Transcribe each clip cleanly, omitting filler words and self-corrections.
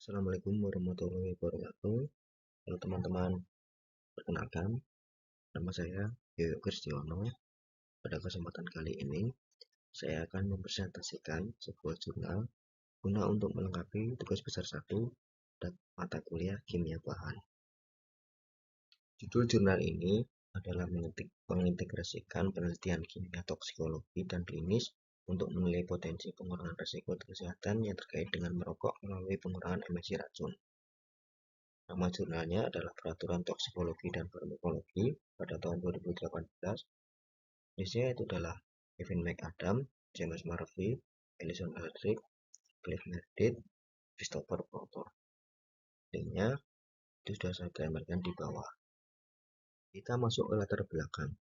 Assalamualaikum warahmatullahi wabarakatuh. Halo teman-teman, perkenalkan nama saya Yoyo Kristiono. Pada kesempatan kali ini, saya akan mempresentasikan sebuah jurnal guna untuk melengkapi tugas besar 1 dan mata kuliah kimia bahan. Judul jurnal ini adalah mengintegrasikan penelitian kimia toksikologi dan klinis untuk menilai potensi pengurangan risiko kesehatan yang terkait dengan merokok melalui pengurangan emisi racun. Nama jurnalnya adalah Peraturan Toksikologi dan Farmakologi pada tahun 2018. Isinya itu adalah Kevin McAdam, James Murphy, Alison Aldrich, Cliff Meredith, Christopher Porter. Linknya itu sudah saya gambarkan di bawah. Kita masuk ke latar belakang.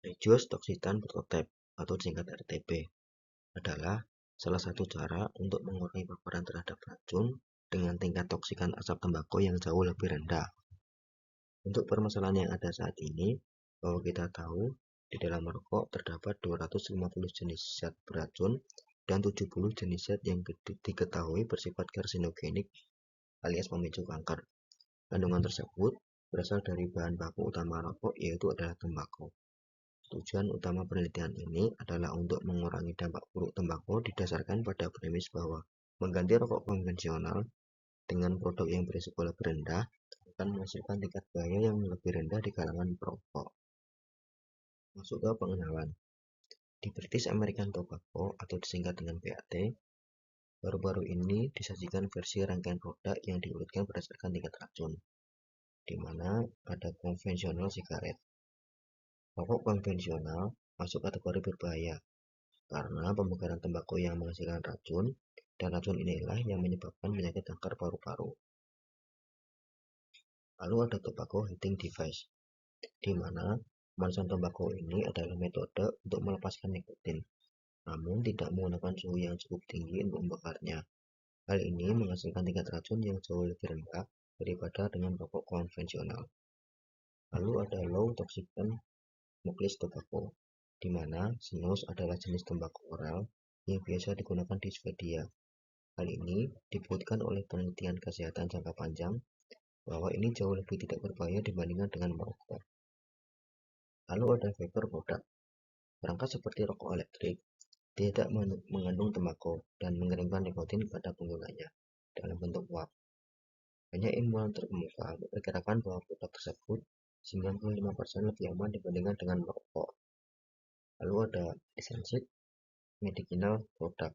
Reduced Toxicity Prototype atau singkat RTP adalah salah satu cara untuk mengurangi paparan terhadap racun dengan tingkat toksikan asap tembakau yang jauh lebih rendah. Untuk permasalahan yang ada saat ini, bahwa kita tahu di dalam merokok terdapat 250 jenis zat beracun dan 70 jenis zat yang diketahui bersifat karsinogenik alias pemicu kanker. Kandungan tersebut berasal dari bahan baku utama rokok, yaitu adalah tembakau. Tujuan utama penelitian ini adalah untuk mengurangi dampak buruk tembakau didasarkan pada premis bahwa mengganti rokok konvensional dengan produk yang berisiko lebih rendah akan menghasilkan tingkat bahaya yang lebih rendah di kalangan perokok. Masuk ke pengenalan. Di British American Tobacco atau disingkat dengan BAT, baru-baru ini disajikan versi rangkaian produk yang diurutkan berdasarkan tingkat racun, di mana ada konvensional sigaret. Rokok konvensional masuk kategori berbahaya karena pembakaran tembakau yang menghasilkan racun, dan racun inilah yang menyebabkan penyakit kanker paru-paru. Lalu ada tobacco heating device, di mana pemanasan tembakau ini adalah metode untuk melepaskan nikotin, namun tidak menggunakan suhu yang cukup tinggi untuk membakarnya. Hal ini menghasilkan tingkat racun yang jauh lebih rendah daripada dengan rokok konvensional. Lalu ada low toxicant smokeless tobacco, di mana snus adalah jenis tembakau oral yang biasa digunakan di Swedia. Hal ini dibuktikan oleh penelitian kesehatan jangka panjang bahwa ini jauh lebih tidak berbahaya dibandingkan dengan merokok. Lalu ada vapor product. Perangkat seperti rokok elektrik tidak mengandung tembakau dan mengirimkan nikotin pada penggunanya dalam bentuk uap. Banyak ilmuwan terkemuka memperkirakan bahwa produk tersebut 95% lebih aman dibandingkan dengan merokok. Lalu ada licensed medicinal product.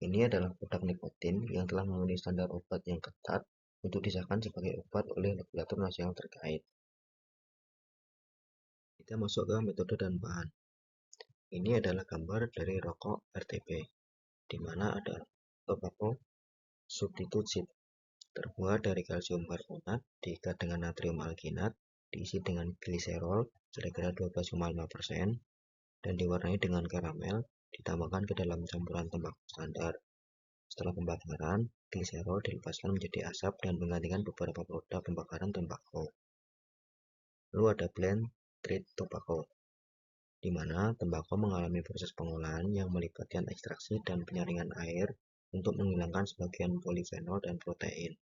Ini adalah produk nikotin yang telah memenuhi standar obat yang ketat untuk disahkan sebagai obat oleh regulator nasional terkait. Kita masuk ke metode dan bahan. Ini adalah gambar dari rokok RTP, di mana ada tobacco substitute sheet terbuat dari kalsium karbonat diikat dengan natrium alginat, diisi dengan gliserol kira-kira 12,5% dan diwarnai dengan karamel, ditambahkan ke dalam campuran tembakau standar. Setelah pembakaran, gliserol dilepaskan menjadi asap dan menggantikan beberapa produk pembakaran tembakau. Lalu ada blend treat tobacco, di mana tembakau mengalami proses pengolahan yang melibatkan ekstraksi dan penyaringan air untuk menghilangkan sebagian polifenol dan protein.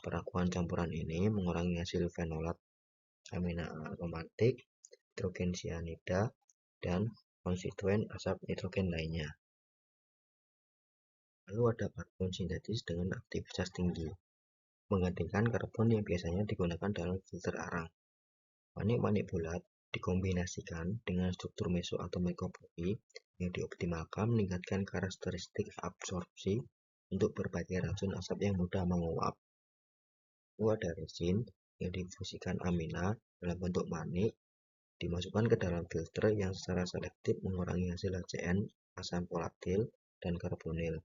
Perakuan campuran ini mengurangi hasil fenolat, amina aromatik, hidrogen cyanida, dan konstituen asap nitrogen lainnya. Lalu ada karbon sintetis dengan aktivitas tinggi, menggantikan karbon yang biasanya digunakan dalam filter arang. Manik-manik bulat dikombinasikan dengan struktur meso atau mikropori yang dioptimalkan meningkatkan karakteristik absorpsi untuk berbagai racun asap yang mudah menguap. Lalu ada resin yang difusikan amina dalam bentuk manik, dimasukkan ke dalam filter yang secara selektif mengurangi hasil HCN, asam volatil, dan karbonil.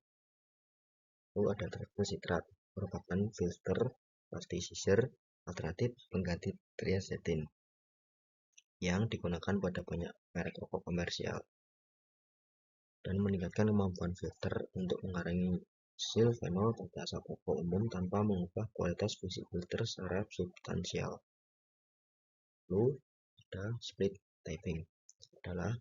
Lalu ada triple citrat, merupakan filter plasticizer alternatif pengganti triacetin yang digunakan pada banyak merek rokok komersial dan meningkatkan kemampuan filter untuk mengurangi hasil fenol pada asap rokok umum tanpa mengubah kualitas fungsi filter secara substansial. Lalu ada split typing, adalah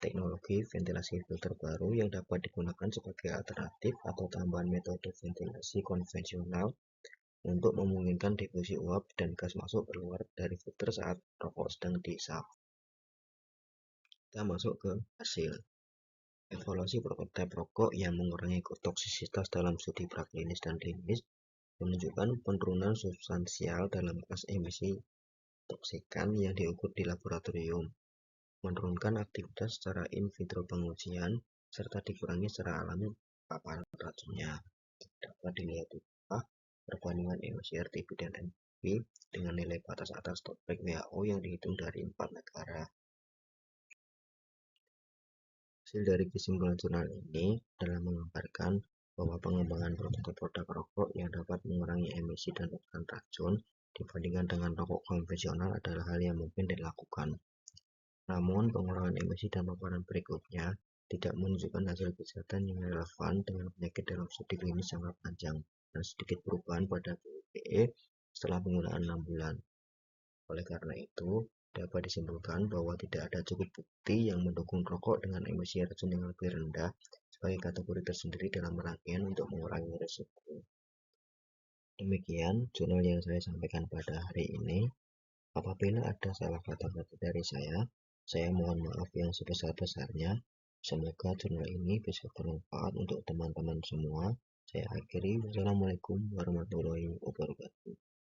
teknologi ventilasi filter baru yang dapat digunakan sebagai alternatif atau tambahan metode ventilasi konvensional untuk memungkinkan difusi uap dan gas masuk keluar dari filter saat rokok sedang dihisap. Kita masuk ke hasil. Evaluasi prototipe rokok yang mengurangi toksisitas dalam studi praklinis dan klinis menunjukkan penurunan substansial dalam gas emisi toksikan yang diukur di laboratorium, menurunkan aktivitas secara in vitro pengujian, serta dikurangi secara alami paparan racunnya. Dapat dilihat di bawah perbandingan emisi RTB dan NTB dengan nilai batas atas stokbek WHO yang dihitung dari 4 negara. Hasil dari kesimpulan jurnal ini adalah menggambarkan bahwa pengembangan produk rokok yang dapat mengurangi emisi dan oktan racun dibandingkan dengan rokok konvensional adalah hal yang mungkin dilakukan. Namun, pengurangan emisi dan paparan berikutnya tidak menunjukkan hasil kesehatan yang relevan dengan penyakit dalam studi klinis jangka panjang dan sedikit perubahan pada PUBE setelah penggunaan 6 bulan. Oleh karena itu, dapat disimpulkan bahwa tidak ada cukup bukti yang mendukung rokok dengan emisi racun yang lebih rendah sebagai kategori tersendiri dalam rangkaian untuk mengurangi risiko. Demikian jurnal yang saya sampaikan pada hari ini. Apabila ada salah kata-kata dari saya mohon maaf yang sebesar-besarnya. Semoga jurnal ini bisa bermanfaat untuk teman-teman semua. Saya akhiri. Wassalamualaikum warahmatullahi wabarakatuh.